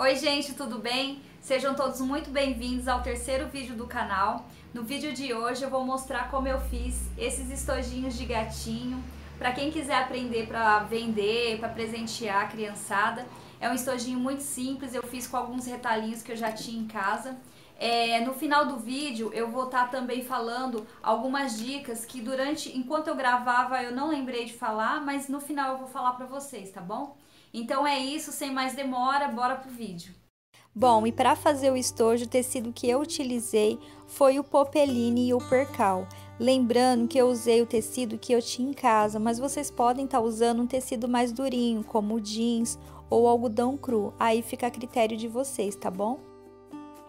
Oi gente, tudo bem? Sejam todos muito bem-vindos ao terceiro vídeo do canal. No vídeo de hoje eu vou mostrar como eu fiz esses estojinhos de gatinho. Para quem quiser aprender para vender, para presentear a criançada, é um estojinho muito simples, eu fiz com alguns retalhinhos que eu já tinha em casa. No final do vídeo eu vou estar também falando algumas dicas que enquanto eu gravava eu não lembrei de falar, mas no final eu vou falar para vocês, tá bom? Então é isso, sem mais demora, bora pro vídeo. Bom, e para fazer o estojo, o tecido que eu utilizei foi o popeline e o percal. Lembrando que eu usei o tecido que eu tinha em casa, mas vocês podem estar usando um tecido mais durinho, como o jeans ou algodão cru. Aí fica a critério de vocês, tá bom?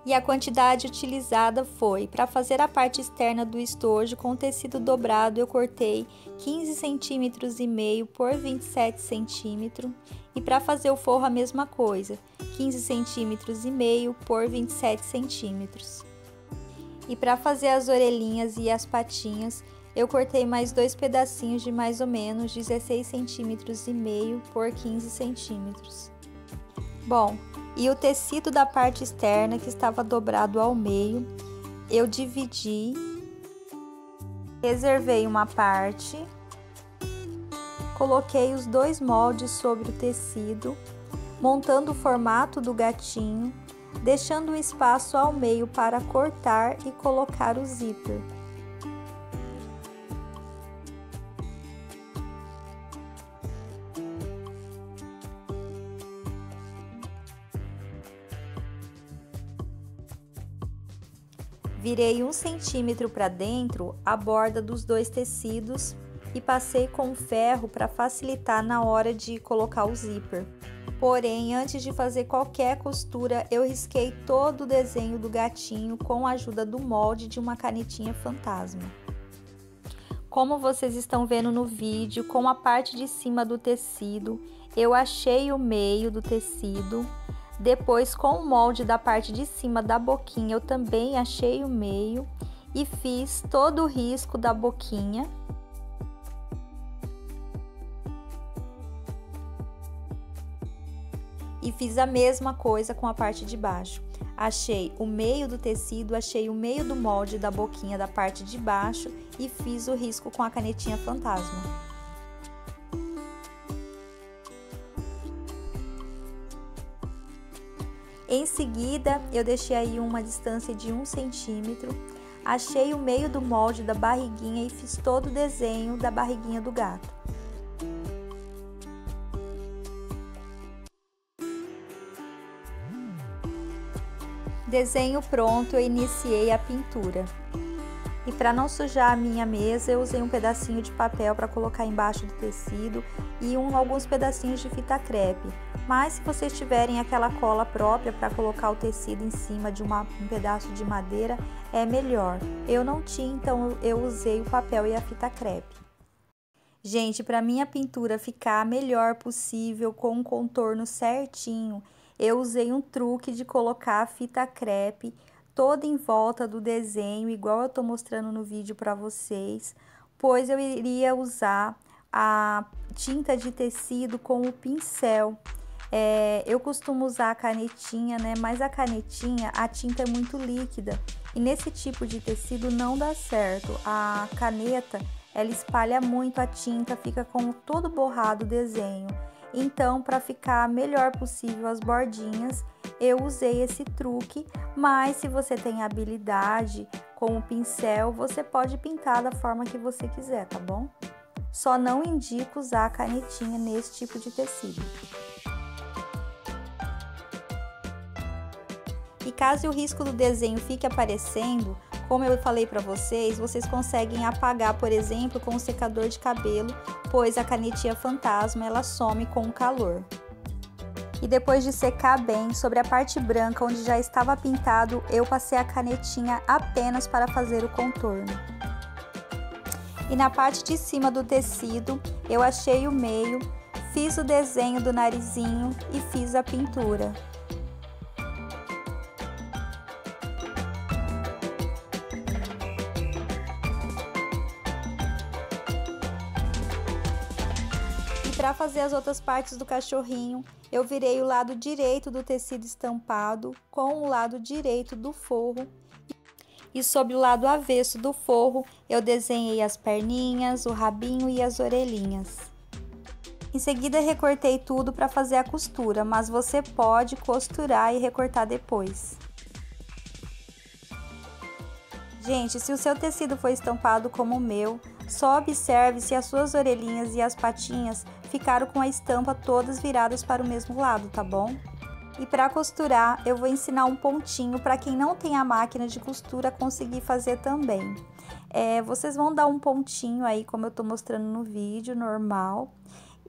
E a quantidade utilizada foi, para fazer a parte externa do estojo com o tecido dobrado, eu cortei 15 centímetros e meio por 27 centímetros. E para fazer o forro a mesma coisa, 15 centímetros e meio por 27 centímetros. E para fazer as orelhinhas e as patinhas, eu cortei mais dois pedacinhos de mais ou menos 16 centímetros e meio por 15 centímetros. Bom, e o tecido da parte externa que estava dobrado ao meio, eu dividi, reservei uma parte, coloquei os dois moldes sobre o tecido, montando o formato do gatinho, deixando um espaço ao meio para cortar e colocar o zíper. Virei 1 centímetro para dentro a borda dos dois tecidos e passei com ferro para facilitar na hora de colocar o zíper. Porém, antes de fazer qualquer costura, eu risquei todo o desenho do gatinho com a ajuda do molde de uma canetinha fantasma. Como vocês estão vendo no vídeo, com a parte de cima do tecido, eu achei o meio do tecido. Depois, com o molde da parte de cima da boquinha, eu também achei o meio e fiz todo o risco da boquinha. E fiz a mesma coisa com a parte de baixo. Achei o meio do tecido, achei o meio do molde da boquinha da parte de baixo e fiz o risco com a canetinha fantasma. Em seguida, eu deixei aí uma distância de 1 centímetro, achei o meio do molde da barriguinha e fiz todo o desenho da barriguinha do gato. Desenho pronto, eu iniciei a pintura. E para não sujar a minha mesa, eu usei um pedacinho de papel para colocar embaixo do tecido e alguns pedacinhos de fita crepe. Mas se vocês tiverem aquela cola própria para colocar o tecido em cima de um pedaço de madeira, é melhor. Eu não tinha, então eu usei o papel e a fita crepe. Gente, para minha pintura ficar a melhor possível, com um contorno certinho, eu usei um truque de colocar a fita crepe toda em volta do desenho, igual eu tô mostrando no vídeo para vocês, pois eu iria usar a tinta de tecido com o pincel. Eu costumo usar a canetinha, né? Mas a canetinha, a tinta é muito líquida e nesse tipo de tecido não dá certo. A caneta, ela espalha muito a tinta, fica com todo borrado o desenho. Então, para ficar melhor possível as bordinhas, eu usei esse truque, mas se você tem habilidade com o pincel, você pode pintar da forma que você quiser, tá bom? Só não indico usar a canetinha nesse tipo de tecido. E caso o risco do desenho fique aparecendo, como eu falei para vocês, vocês conseguem apagar, por exemplo, com um secador de cabelo, pois a canetinha fantasma ela some com o calor. E depois de secar bem, sobre a parte branca onde já estava pintado, eu passei a canetinha apenas para fazer o contorno. E na parte de cima do tecido, eu achei o meio, fiz o desenho do narizinho e fiz a pintura. para fazer as outras partes do cachorrinho, eu virei o lado direito do tecido estampado com o lado direito do forro. E sobre o lado avesso do forro, eu desenhei as perninhas, o rabinho e as orelhinhas. Em seguida, recortei tudo para fazer a costura, mas você pode costurar e recortar depois. Gente, se o seu tecido for estampado como o meu, só observe se as suas orelhinhas e as patinhas ficaram com a estampa todas viradas para o mesmo lado, tá bom? E para costurar, eu vou ensinar um pontinho para quem não tem a máquina de costura conseguir fazer também. Vocês vão dar um pontinho aí, como eu tô mostrando no vídeo, normal.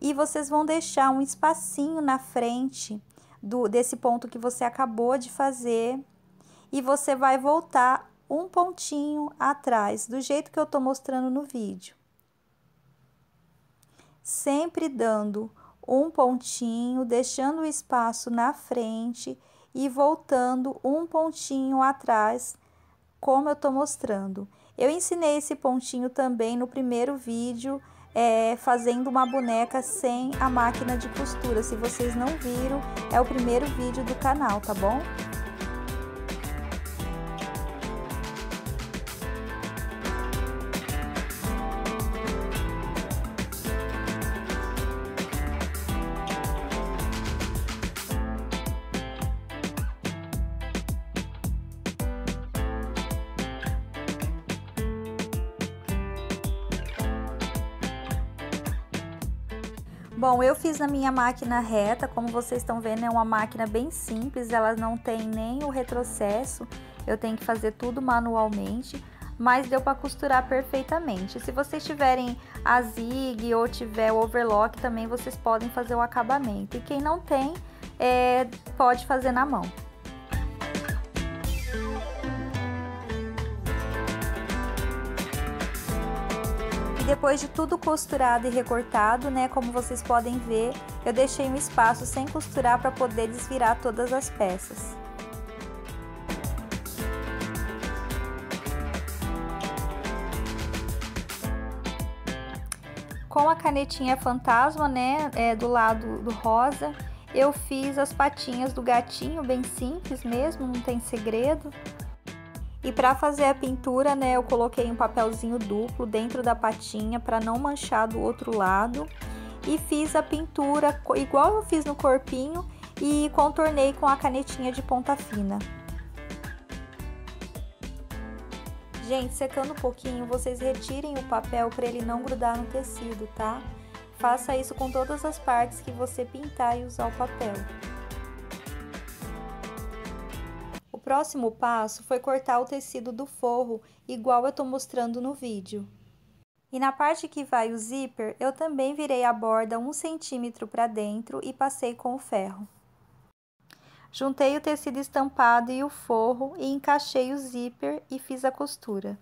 E vocês vão deixar um espacinho na frente desse ponto que você acabou de fazer. E você vai voltar um pontinho atrás, do jeito que eu tô mostrando no vídeo. Sempre dando um pontinho, deixando o espaço na frente e voltando um pontinho atrás, como eu tô mostrando. Eu ensinei esse pontinho também no primeiro vídeo, fazendo uma boneca sem a máquina de costura. Se vocês não viram, é o primeiro vídeo do canal, tá bom? Bom, eu fiz na minha máquina reta, como vocês estão vendo, é uma máquina bem simples, ela não tem nem o retrocesso, eu tenho que fazer tudo manualmente, mas deu para costurar perfeitamente. Se vocês tiverem a zig ou tiver o overlock, também vocês podem fazer o acabamento. E quem não tem, pode fazer na mão. Depois de tudo costurado e recortado, né, como vocês podem ver, eu deixei um espaço sem costurar para poder desvirar todas as peças. Com a canetinha fantasma, né, do lado do rosa, eu fiz as patinhas do gatinho, bem simples mesmo, não tem segredo. E para fazer a pintura, né, eu coloquei um papelzinho duplo dentro da patinha para não manchar do outro lado. E fiz a pintura igual eu fiz no corpinho e contornei com a canetinha de ponta fina. Gente, secando um pouquinho, vocês retirem o papel para ele não grudar no tecido, tá? Faça isso com todas as partes que você pintar e usar o papel. O próximo passo foi cortar o tecido do forro, igual eu tô mostrando no vídeo. E na parte que vai o zíper, eu também virei a borda 1 centímetro para dentro e passei com o ferro. Juntei o tecido estampado e o forro e encaixei o zíper e fiz a costura.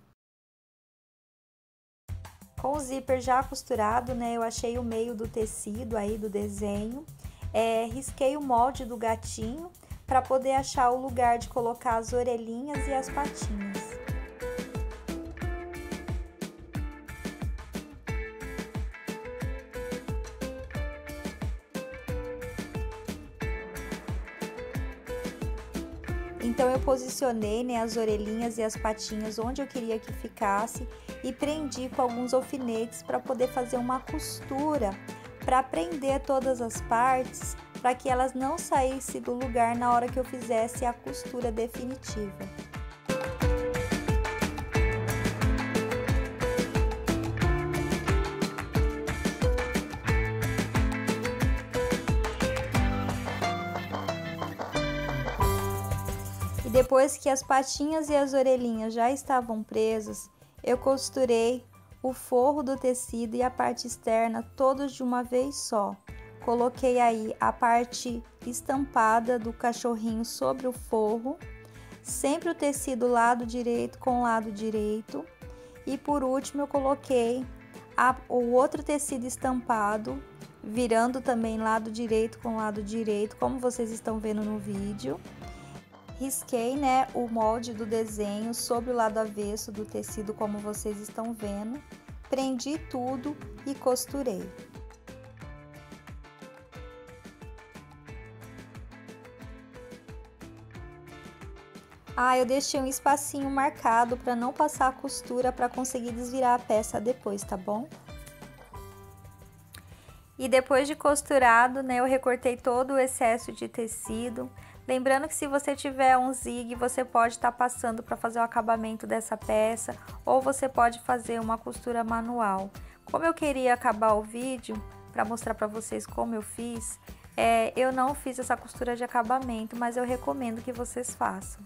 Com o zíper já costurado, né, eu achei o meio do tecido aí do desenho, risquei o molde do gatinho para poder achar o lugar de colocar as orelhinhas e as patinhas. Então eu posicionei, né, as orelhinhas e as patinhas onde eu queria que ficasse e prendi com alguns alfinetes para poder fazer uma costura, para prender todas as partes, para que elas não saíssem do lugar na hora que eu fizesse a costura definitiva. E depois que as patinhas e as orelhinhas já estavam presas, eu costurei o forro do tecido e a parte externa todos de uma vez só. Coloquei aí a parte estampada do cachorrinho sobre o forro, sempre o tecido lado direito com lado direito. E por último eu coloquei o outro tecido estampado, virando também lado direito com lado direito, como vocês estão vendo no vídeo. Risquei, né, o molde do desenho sobre o lado avesso do tecido, como vocês estão vendo. Prendi tudo e costurei. Eu deixei um espacinho marcado para não passar a costura, para conseguir desvirar a peça depois, tá bom? E depois de costurado, né, eu recortei todo o excesso de tecido. Lembrando que se você tiver um zigue, você pode estar passando para fazer o acabamento dessa peça, ou você pode fazer uma costura manual. Como eu queria acabar o vídeo, para mostrar para vocês como eu fiz, eu não fiz essa costura de acabamento, mas eu recomendo que vocês façam.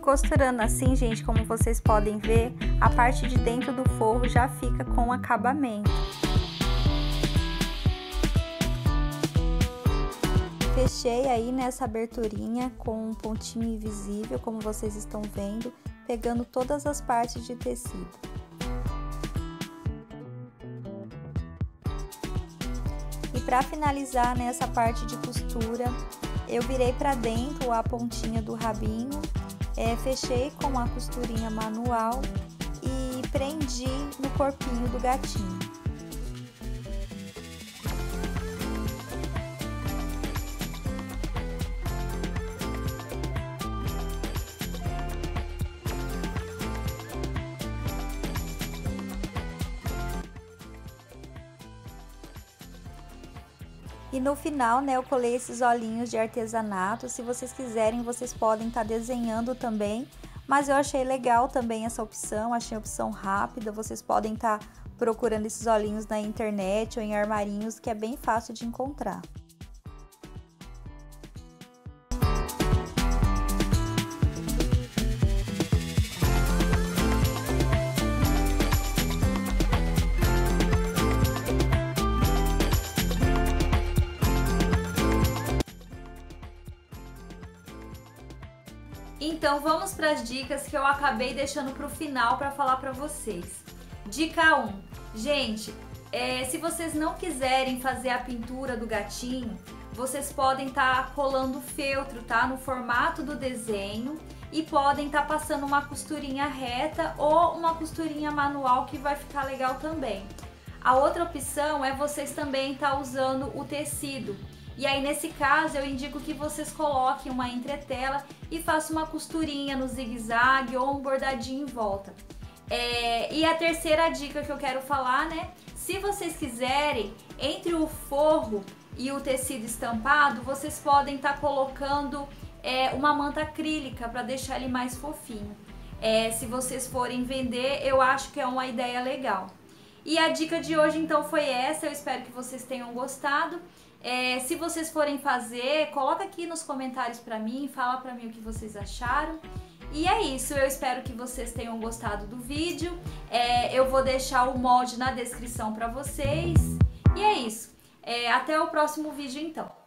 Costurando assim, gente, como vocês podem ver, a parte de dentro do forro já fica com acabamento. Fechei aí nessa aberturinha com um pontinho invisível, como vocês estão vendo, pegando todas as partes de tecido. E para finalizar nessa parte de costura, eu virei para dentro a pontinha do rabinho. Fechei com a costurinha manual e prendi no corpinho do gatinho. E no final, né, eu colei esses olhinhos de artesanato. Se vocês quiserem, vocês podem estar desenhando também. Mas eu achei legal também essa opção, achei a opção rápida. Vocês podem estar procurando esses olhinhos na internet ou em armarinhos, que é bem fácil de encontrar. Então vamos para as dicas que eu acabei deixando para o final para falar para vocês. Dica 1. Gente, se vocês não quiserem fazer a pintura do gatinho, vocês podem estar colando feltro, tá? No formato do desenho, e podem estar passando uma costurinha reta ou uma costurinha manual, que vai ficar legal também. A outra opção é vocês também estar usando o tecido. E aí, nesse caso, eu indico que vocês coloquem uma entretela e façam uma costurinha no zigue-zague ou um bordadinho em volta. E a terceira dica que eu quero falar, né? Se vocês quiserem, entre o forro e o tecido estampado, vocês podem estar colocando uma manta acrílica para deixar ele mais fofinho. Se vocês forem vender, eu acho que é uma ideia legal. E a dica de hoje, então, foi essa. Eu espero que vocês tenham gostado. Se vocês forem fazer, coloca aqui nos comentários pra mim, fala pra mim o que vocês acharam. E é isso, eu espero que vocês tenham gostado do vídeo. Eu vou deixar o molde na descrição pra vocês. E é isso, até o próximo vídeo então.